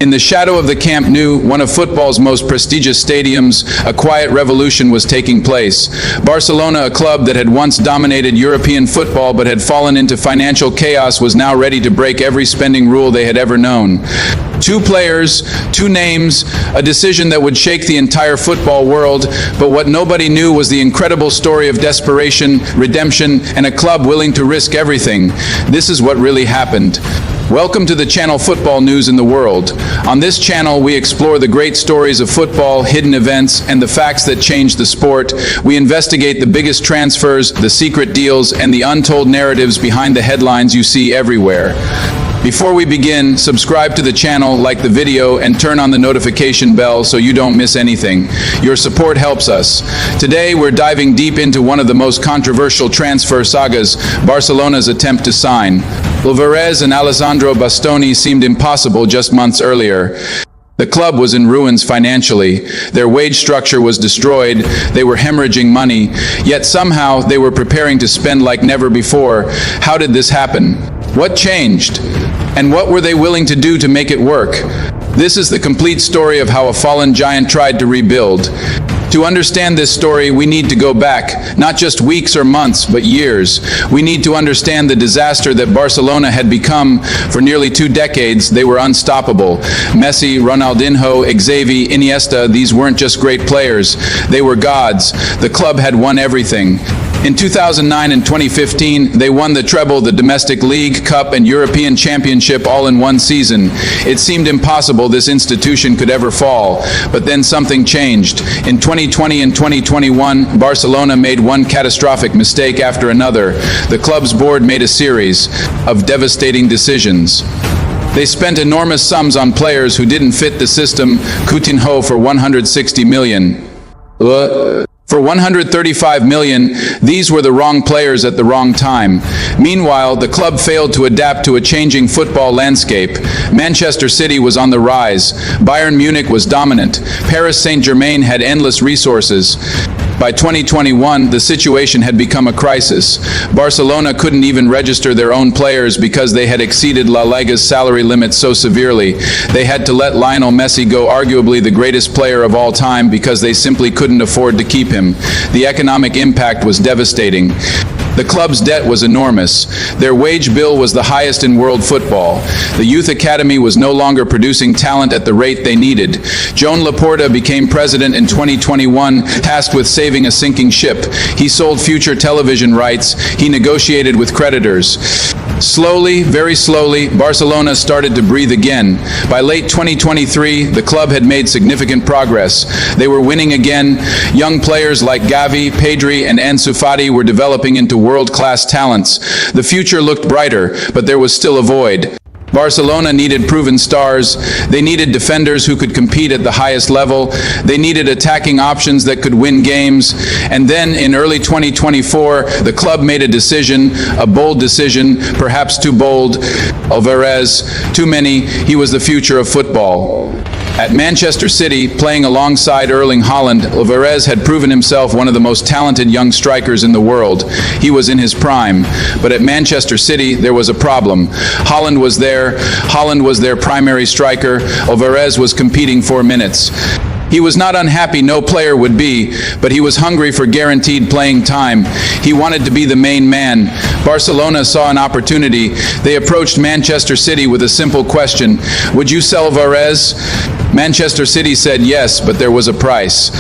In the shadow of the Camp Nou, one of football's most prestigious stadiums, a quiet revolution was taking place. Barcelona, a club that had once dominated European football but had fallen into financial chaos, was now ready to break every spending rule they had ever known. Two players, two names, a decision that would shake the entire football world, but what nobody knew was the incredible story of desperation, redemption, and a club willing to risk everything. This is what really happened. Welcome to the channel Football News in the World. On this channel, we explore the great stories of football, hidden events, and the facts that change the sport. We investigate the biggest transfers, the secret deals, and the untold narratives behind the headlines you see everywhere. Before we begin, subscribe to the channel, like the video, and turn on the notification bell so you don't miss anything. Your support helps us. Today, we're diving deep into one of the most controversial transfer sagas, Barcelona's attempt to sign. Álvarez and Alessandro Bastoni seemed impossible just months earlier. The club was in ruins financially. Their wage structure was destroyed. They were hemorrhaging money. Yet somehow they were preparing to spend like never before. How did this happen? What changed? And what were they willing to do to make it work? This is the complete story of how a fallen giant tried to rebuild. To understand this story, we need to go back, not just weeks or months, but years. We need to understand the disaster that Barcelona had become. For nearly 2 decades, they were unstoppable. Messi, Ronaldinho, Xavi, Iniesta, these weren't just great players. They were gods. The club had won everything. In 2009 and 2015, they won the treble, the domestic league, cup, and European championship all in one season. It seemed impossible this institution could ever fall. But then something changed. In 2020 and 2021, Barcelona made one catastrophic mistake after another. The club's board made a series of devastating decisions. They spent enormous sums on players who didn't fit the system. Coutinho for 160 million. For 135 million, these were the wrong players at the wrong time. Meanwhile, the club failed to adapt to a changing football landscape. Manchester City was on the rise. Bayern Munich was dominant. Paris Saint-Germain had endless resources. By 2021, the situation had become a crisis. Barcelona couldn't even register their own players because they had exceeded La Liga's salary limit so severely. They had to let Lionel Messi go, arguably the greatest player of all time, because they simply couldn't afford to keep him. The economic impact was devastating. The club's debt was enormous. Their wage bill was the highest in world football. The youth academy was no longer producing talent at the rate they needed. Joan Laporta became president in 2021, tasked with saving a sinking ship. He sold future television rights. He negotiated with creditors. Slowly, very slowly, Barcelona started to breathe again. By late 2023, the club had made significant progress. They were winning again. Young players like Gavi, Pedri, and Ansu Fati were developing into world-class talents. The future looked brighter, but there was still a void. Barcelona needed proven stars. They needed defenders who could compete at the highest level. They needed attacking options that could win games. And then, in early 2024, the club made a decision, a bold decision, perhaps too bold. Álvarez, too many. He was the future of football. At Manchester City, playing alongside Erling Haaland, Álvarez had proven himself one of the most talented young strikers in the world. He was in his prime. But at Manchester City, there was a problem. Haaland was there. Haaland was their primary striker. Álvarez was competing for minutes. He was not unhappy, no player would be, but he was hungry for guaranteed playing time. He wanted to be the main man. Barcelona saw an opportunity. They approached Manchester City with a simple question: would you sell Álvarez? Manchester City said yes, but there was a price.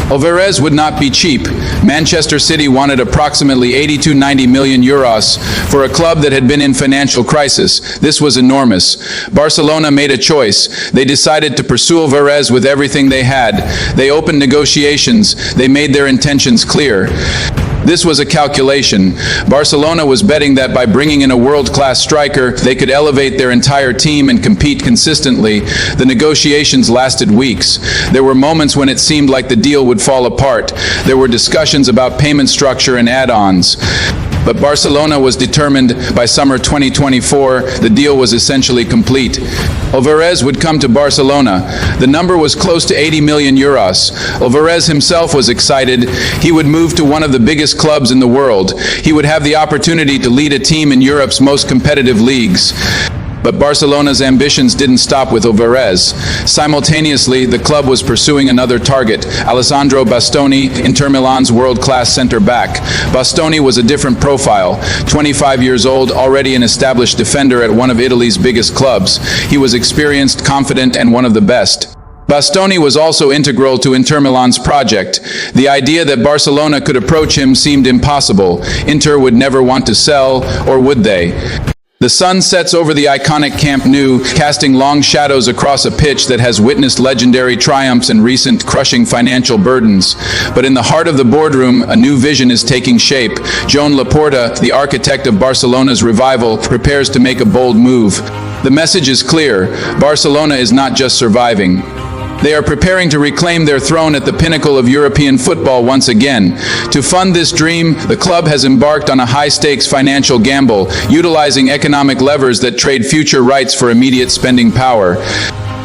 Álvarez would not be cheap. Manchester City wanted approximately 80 to 90 million euros for a club that had been in financial crisis. This was enormous. Barcelona made a choice. They decided to pursue Álvarez with everything they had. They opened negotiations. They made their intentions clear. This was a calculation. Barcelona was betting that by bringing in a world-class striker, they could elevate their entire team and compete consistently. The negotiations lasted weeks. There were moments when it seemed like the deal would fall apart. There were discussions about payment structure and add-ons. But Barcelona was determined. By summer 2024, the deal was essentially complete. Álvarez would come to Barcelona. The number was close to 80 million euros. Álvarez himself was excited. He would move to one of the biggest clubs in the world. He would have the opportunity to lead a team in Europe's most competitive leagues. But Barcelona's ambitions didn't stop with Álvarez. Simultaneously, the club was pursuing another target, Alessandro Bastoni, Inter Milan's world-class center-back. Bastoni was a different profile. 25 years old, already an established defender at one of Italy's biggest clubs. He was experienced, confident, and one of the best. Bastoni was also integral to Inter Milan's project. The idea that Barcelona could approach him seemed impossible. Inter would never want to sell, or would they? The sun sets over the iconic Camp Nou, casting long shadows across a pitch that has witnessed legendary triumphs and recent crushing financial burdens. But in the heart of the boardroom, a new vision is taking shape. Joan Laporta, the architect of Barcelona's revival, prepares to make a bold move. The message is clear: Barcelona is not just surviving. They are preparing to reclaim their throne at the pinnacle of European football once again. To fund this dream, the club has embarked on a high-stakes financial gamble, utilizing economic levers that trade future rights for immediate spending power.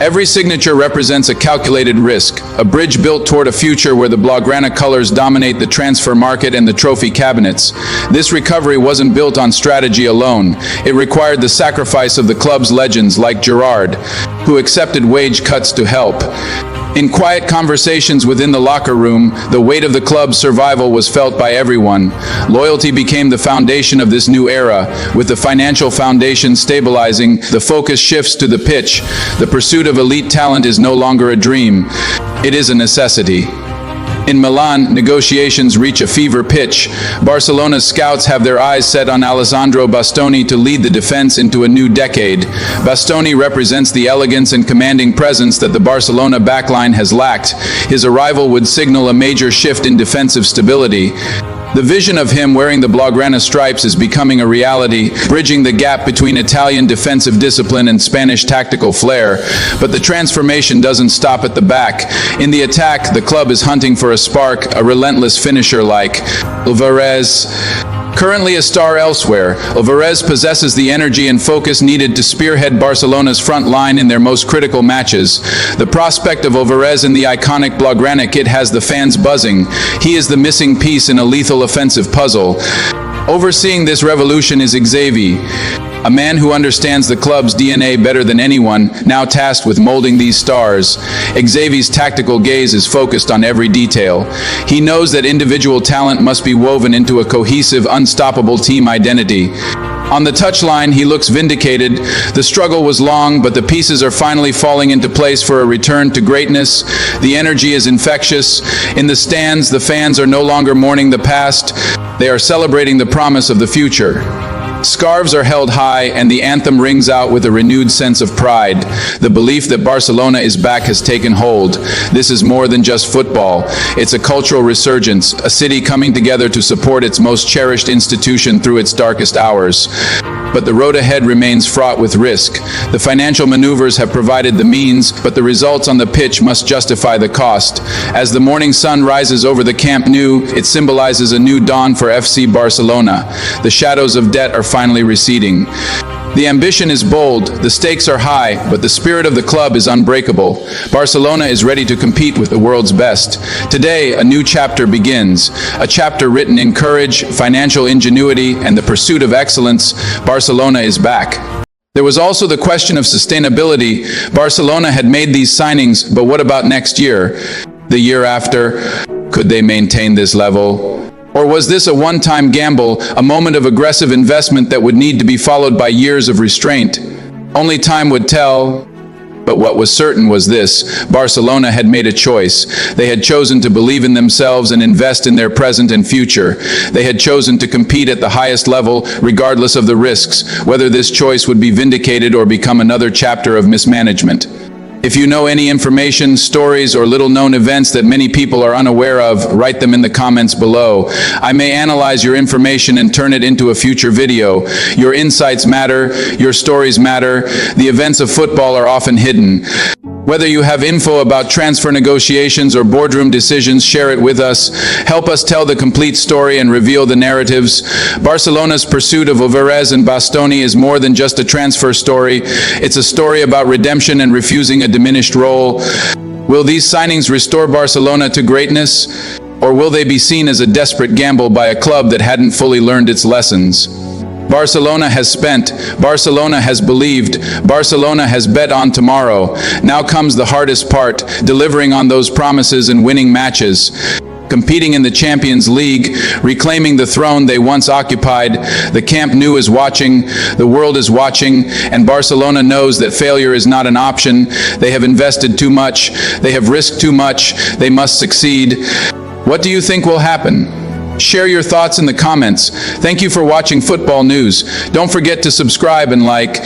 Every signature represents a calculated risk, a bridge built toward a future where the Blaugrana colors dominate the transfer market and the trophy cabinets. This recovery wasn't built on strategy alone. It required the sacrifice of the club's legends like Gerrard, who accepted wage cuts to help. In quiet conversations within the locker room, the weight of the club's survival was felt by everyone. Loyalty became the foundation of this new era. With the financial foundation stabilizing, the focus shifts to the pitch. The pursuit of elite talent is no longer a dream. It is a necessity. In Milan, negotiations reach a fever pitch. Barcelona's scouts have their eyes set on Alessandro Bastoni to lead the defense into a new decade. Bastoni represents the elegance and commanding presence that the Barcelona backline has lacked. His arrival would signal a major shift in defensive stability. The vision of him wearing the Blaugrana stripes is becoming a reality, bridging the gap between Italian defensive discipline and Spanish tactical flair. But the transformation doesn't stop at the back. In the attack, the club is hunting for a spark, a relentless finisher like Álvarez. Currently a star elsewhere, Álvarez possesses the energy and focus needed to spearhead Barcelona's front line in their most critical matches. The prospect of Álvarez in the iconic Blaugrana kit has the fans buzzing. He is the missing piece in a lethal offensive puzzle. Overseeing this revolution is Xavi, a man who understands the club's DNA better than anyone, now tasked with molding these stars. Xavi's tactical gaze is focused on every detail. He knows that individual talent must be woven into a cohesive, unstoppable team identity. On the touchline, he looks vindicated. The struggle was long, but the pieces are finally falling into place for a return to greatness. The energy is infectious. In the stands, the fans are no longer mourning the past. They are celebrating the promise of the future. Scarves are held high, and the anthem rings out with a renewed sense of pride. The belief that Barcelona is back has taken hold. This is more than just football. It's a cultural resurgence, a city coming together to support its most cherished institution through its darkest hours. But the road ahead remains fraught with risk. The financial maneuvers have provided the means, but the results on the pitch must justify the cost. As the morning sun rises over the Camp Nou, it symbolizes a new dawn for FC Barcelona. The shadows of debt are finally receding. The ambition is bold, the stakes are high, but the spirit of the club is unbreakable. Barcelona is ready to compete with the world's best. Today, a new chapter begins, a chapter written in courage, financial ingenuity, and the pursuit of excellence. Barcelona is back. There was also the question of sustainability. Barcelona had made these signings, but what about next year? The year after? Could they maintain this level? Or was this a one-time gamble, a moment of aggressive investment that would need to be followed by years of restraint? Only time would tell. But what was certain was this: Barcelona had made a choice. They had chosen to believe in themselves and invest in their present and future. They had chosen to compete at the highest level, regardless of the risks, whether this choice would be vindicated or become another chapter of mismanagement. If you know any information, stories, or little-known events that many people are unaware of, write them in the comments below. I may analyze your information and turn it into a future video. Your insights matter, your stories matter. The events of football are often hidden. Whether you have info about transfer negotiations or boardroom decisions, share it with us. Help us tell the complete story and reveal the narratives. Barcelona's pursuit of Álvarez and Bastoni is more than just a transfer story. It's a story about redemption and refusing a diminished role. Will these signings restore Barcelona to greatness? Or will they be seen as a desperate gamble by a club that hadn't fully learned its lessons? Barcelona has spent, Barcelona has believed, Barcelona has bet on tomorrow. Now comes the hardest part, delivering on those promises and winning matches. Competing in the Champions League, reclaiming the throne they once occupied. The Camp Nou is watching, the world is watching, and Barcelona knows that failure is not an option. They have invested too much, they have risked too much, they must succeed. What do you think will happen? Share your thoughts in the comments. Thank you for watching Football News. Don't forget to subscribe and like.